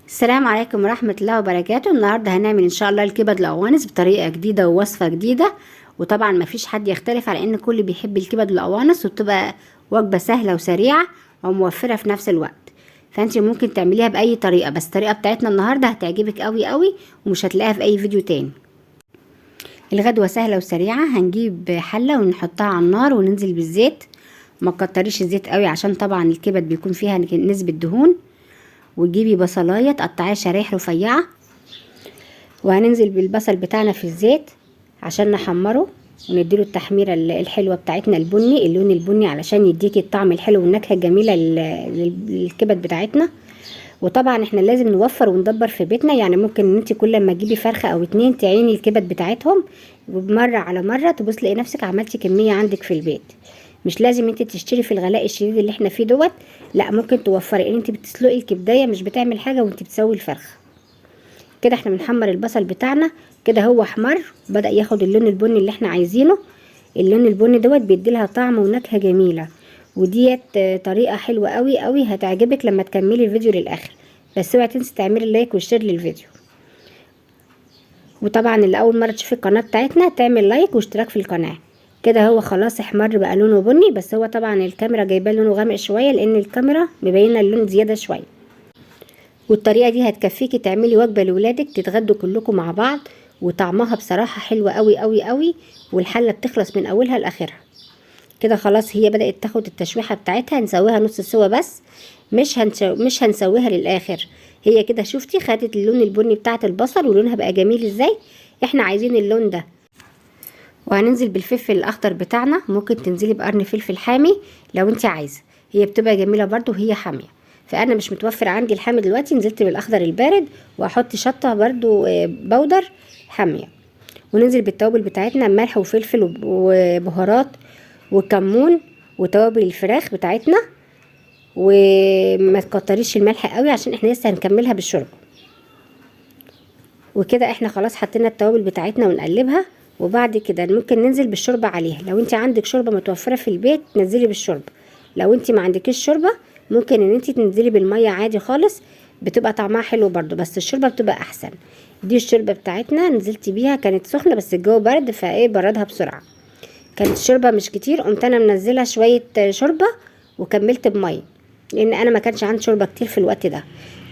السلام عليكم ورحمة الله وبركاته. النهاردة هنعمل ان شاء الله الكبد القوانص بطريقة جديدة ووصفة جديدة، وطبعا مفيش حد يختلف على ان كل بيحب الكبد والقوانص، وبتبقى وجبة سهلة وسريعة وموفرة في نفس الوقت. فانت ممكن تعمليها بأي طريقة، بس الطريقة بتاعتنا النهاردة هتعجبك قوي قوي ومش هتلاقيها في اي فيديو تاني. الغدوة سهلة وسريعة. هنجيب حلة ونحطها على النار وننزل بالزيت. ما تكتريش الزيت قوي عشان طبعا الكبد بيكون فيها نسبة دهون. وتجيبي بصلايه تقطعيها شرايح رفيعه، وهننزل بالبصل بتاعنا في الزيت عشان نحمره ونديله التحميره الحلوه بتاعتنا اللون البني علشان يديكي الطعم الحلو والنكهه الجميله للكبد بتاعتنا. وطبعا احنا لازم نوفر وندبر في بيتنا، يعني ممكن ان انت كل ما تجيبي فرخه او اتنين تعيني الكبد بتاعتهم، ومره على مره تبص تلاقي نفسك عملتي كميه عندك في البيت. مش لازم انت تشتري في الغلاء الشديد اللي احنا فيه دوت، لا ممكن توفري ان انت بتسلقي الكبدايه، مش بتعمل حاجه وانت بتسوي الفرخه. كده احنا بنحمر البصل بتاعنا، كده هو احمر بدأ ياخد اللون البني اللي احنا عايزينه. اللون البني دوت بيديلها طعم ونكهه جميله، وديت طريقه حلوه قوي قوي هتعجبك لما تكملي الفيديو للاخر. بس اوعي تنسي تعملي لايك وشير للفيديو. وطبعا اللي اول مره تشوفي القناه بتاعتنا تعمل لايك واشتراك في القناه. كده هو خلاص احمر بقى لونه بني، بس هو طبعا الكاميرا جايباه لونه غامق شويه لان الكاميرا مبينه اللون زياده شويه. والطريقه دي هتكفيكي تعملي وجبه لاولادك تتغدوا كلكم مع بعض، وطعمها بصراحه حلو قوي قوي قوي، والحله بتخلص من اولها لاخرها. كده خلاص هي بدات تاخد التشويحه بتاعتها، هنسويها نص سوا بس، مش هنسويها للاخر. هي كده شفتي خدت اللون البني بتاعت البصل ولونها بقى جميل ازاي. احنا عايزين اللون ده. وهننزل بالفلفل الاخضر بتاعنا، ممكن تنزلي بقرن فلفل حامي لو انت عايزه، هي بتبقى جميله برضو وهي حاميه. فانا مش متوفر عندي الحامي دلوقتي، نزلت بالاخضر البارد، واحط شطه برضو بودر حاميه. وننزل بالتوابل بتاعتنا، ملح وفلفل وبهارات وكمون وتوابل الفراخ بتاعتنا. وما تكتريش الملح قوي عشان احنا لسه هنكملها بالشوربه. وكده احنا خلاص حطينا التوابل بتاعتنا ونقلبها. وبعد كده ممكن ننزل بالشوربه عليها، لو انت عندك شوربه متوفره في البيت نزلي بالشوربه. لو انت ما عندكيش شوربه ممكن ان انت تنزلي بالميه عادي خالص، بتبقى طعمها حلو برضو، بس الشوربه بتبقى احسن. دي الشوربه بتاعتنا نزلت بيها، كانت سخنه بس الجو برد فايه بردها بسرعه. كانت الشوربه مش كتير، قمت انا منزله شويه شوربه وكملت بميه، لان انا ما كانش عندي شوربه كتير في الوقت ده.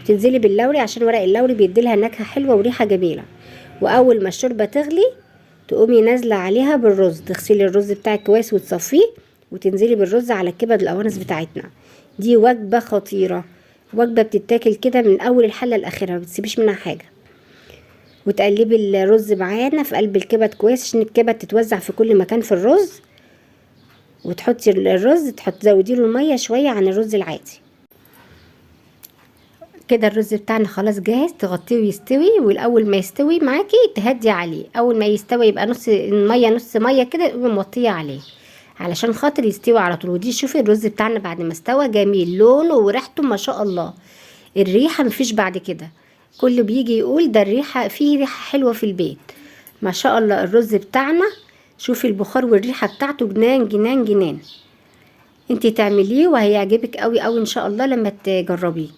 تنزلي باللوري عشان ورق اللوري بيديلها نكهه حلوه وريحه جميله. واول ما الشوربه تغلي تقومي نازله عليها بالرز، تغسلي الرز بتاعك كويس وتصفيه، وتنزلي بالرز على الكبد القوانص بتاعتنا. دي وجبه خطيره، وجبه بتتاكل كده من اول الحله لاخرها، ما بتسيبيش منها حاجه. وتقلبي الرز معانا في قلب الكبد كويس عشان الكبد تتوزع في كل مكان في الرز. وتحطي الرز تزودي له الميه شويه عن الرز العادي. كده الرز بتاعنا خلاص جاهز، تغطيه ويستوي، والاول ما يستوي معاكي تهدي عليه، اول ما يستوي يبقى نص الميه نص ميه كده تقومي موطيه عليه علشان خاطر يستوي على طول. ودي شوفي الرز بتاعنا بعد ما استوى جميل لونه وريحته ما شاء الله، الريحه مفيش بعد كده. كله بيجي يقول ده الريحه فيه ريحه حلوه في البيت، ما شاء الله. الرز بتاعنا شوفي البخار والريحه بتاعته جنان جنان جنان. انتي تعمليه وهيعجبك قوي قوي ان شاء الله لما تجربيه.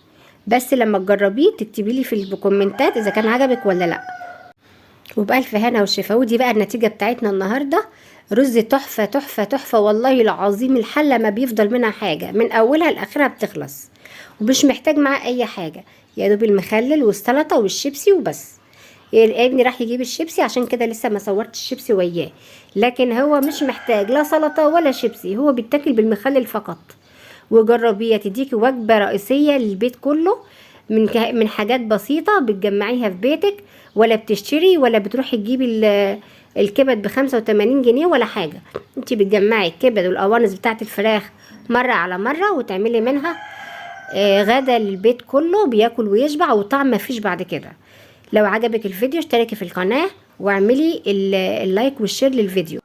بس لما تجربيه تكتبي لي في الكومنتات اذا كان عجبك ولا لا. وبألف هنا وشفا. ودي بقى النتيجه بتاعتنا النهارده، رز تحفه تحفه تحفه والله العظيم. الحله ما بيفضل منها حاجه، من اولها لاخرها بتخلص، ومش محتاج معاه اي حاجه، يا دوب المخلل والسلطه والشيبسي وبس. ابني راح يجيب الشيبسي عشان كده لسه ما صورتش الشيبسي وياه، لكن هو مش محتاج لا سلطه ولا شيبسي، هو بيتاكل بالمخلل فقط. وجربيه تديكي وجبه رئيسيه للبيت كله، من حاجات بسيطه بتجمعيها في بيتك، ولا بتشتري ولا بتروحي تجيبي الكبد ب85 جنيه ولا حاجه. انت بتجمعي الكبد والقوانص بتاعت الفراخ مره على مره، وتعملي منها غدا للبيت كله بياكل ويشبع، وطعم مفيش بعد كده. لو عجبك الفيديو اشتركي في القناه واعملي اللايك والشير للفيديو.